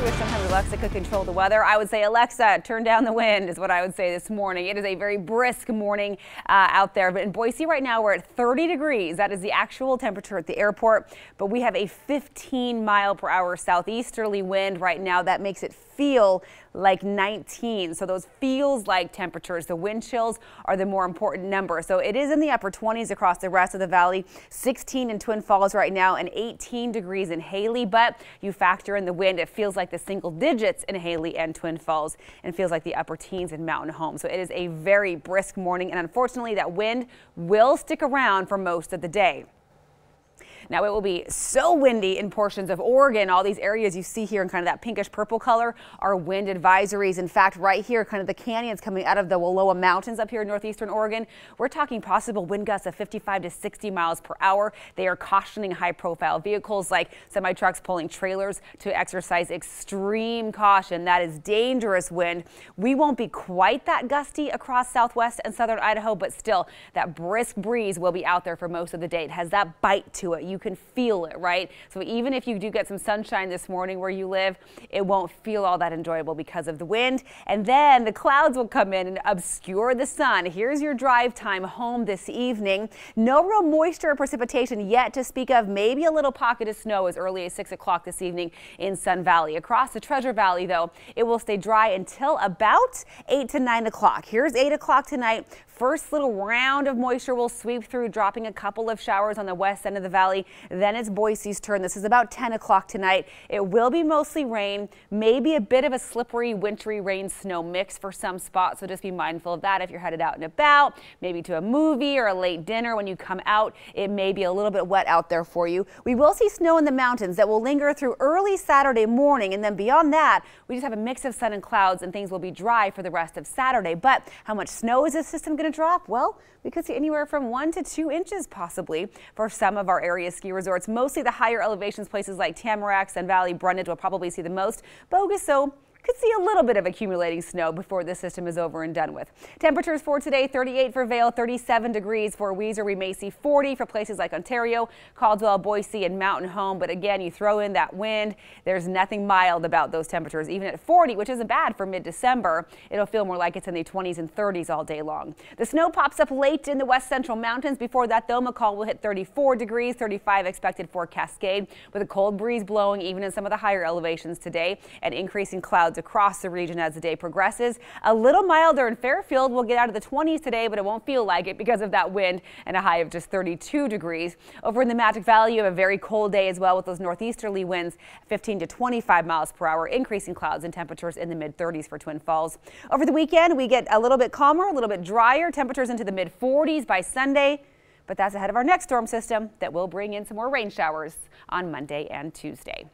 wish sometimes Alexa could control the weather. I would say, Alexa, turn down the wind is what I would say this morning. It is a very brisk morning out there. But in Boise right now, we're at 30 degrees. That is the actual temperature at the airport. But we have a 15-mile-per-hour southeasterly wind right now. That makes it feel like 19. So those feels like temperatures. The wind chills are the more important number. So it is in the upper 20s across the rest of the valley. 16 in Twin Falls right now and 18 degrees in Haley. But you factor in the wind, it feels like the single digits in Haley and Twin Falls and feels like the upper teens in Mountain Home. So it is a very brisk morning, and unfortunately that wind will stick around for most of the day. Now it will be so windy in portions of Oregon. All these areas you see here in kind of that pinkish purple color are wind advisories. In fact, right here, kind of the canyons coming out of the Wallowa Mountains up here in northeastern Oregon, we're talking possible wind gusts of 55 to 60 miles per hour. They are cautioning high profile vehicles like semi trucks pulling trailers to exercise extreme caution. That is dangerous wind. We won't be quite that gusty across southwest and southern Idaho, but still that brisk breeze will be out there for most of the day. It has that bite to it. You can feel it, right? So even if you do get some sunshine this morning where you live, it won't feel all that enjoyable because of the wind. And then the clouds will come in and obscure the sun. Here's your drive time home this evening. No real moisture or precipitation yet to speak of. Maybe a little pocket of snow as early as 6 o'clock this evening in Sun Valley. Across the Treasure Valley, though, it will stay dry until about 8 to 9 o'clock. Here's 8 o'clock tonight. First little round of moisture will sweep through, dropping a couple of showers on the west end of the valley. Then it's Boise's turn. This is about 10 o'clock tonight. It will be mostly rain, maybe a bit of a slippery, wintry rain snow mix for some spots. So just be mindful of that if you're headed out and about, maybe to a movie or a late dinner. When you come out, it may be a little bit wet out there for you. We will see snow in the mountains that will linger through early Saturday morning. And then beyond that, we just have a mix of sun and clouds, and things will be dry for the rest of Saturday. But how much snow is this system going to drop? Well, we could see anywhere from 1 to 2 inches possibly for some of our area ski resorts. Mostly the higher elevations, places like Tamarack, Sun Valley, Brundage will probably see the most. Bogus, so could see a little bit of accumulating snow before this system is over and done with. Temperatures for today: 38 for Vail, 37 degrees for Weiser. We may see 40 for places like Ontario, Caldwell, Boise, and Mountain Home. But again, you throw in that wind, there's nothing mild about those temperatures. Even at 40, which isn't bad for mid-December, it'll feel more like it's in the 20s and 30s all day long. The snow pops up late in the west central mountains. Before that, though, McCall will hit 34 degrees, 35 expected for Cascade, with a cold breeze blowing even in some of the higher elevations today, and increasing clouds across the region as the day progresses. A little milder in Fairfield. We'll get out of the 20s today, but it won't feel like it because of that wind, and a high of just 32 degrees. Over in the Magic Valley, you have a very cold day as well with those northeasterly winds, 15 to 25 miles per hour, increasing clouds and temperatures in the mid-30s for Twin Falls. Over the weekend, we get a little bit calmer, a little bit drier, temperatures into the mid-40s by Sunday. But that's ahead of our next storm system that will bring in some more rain showers on Monday and Tuesday.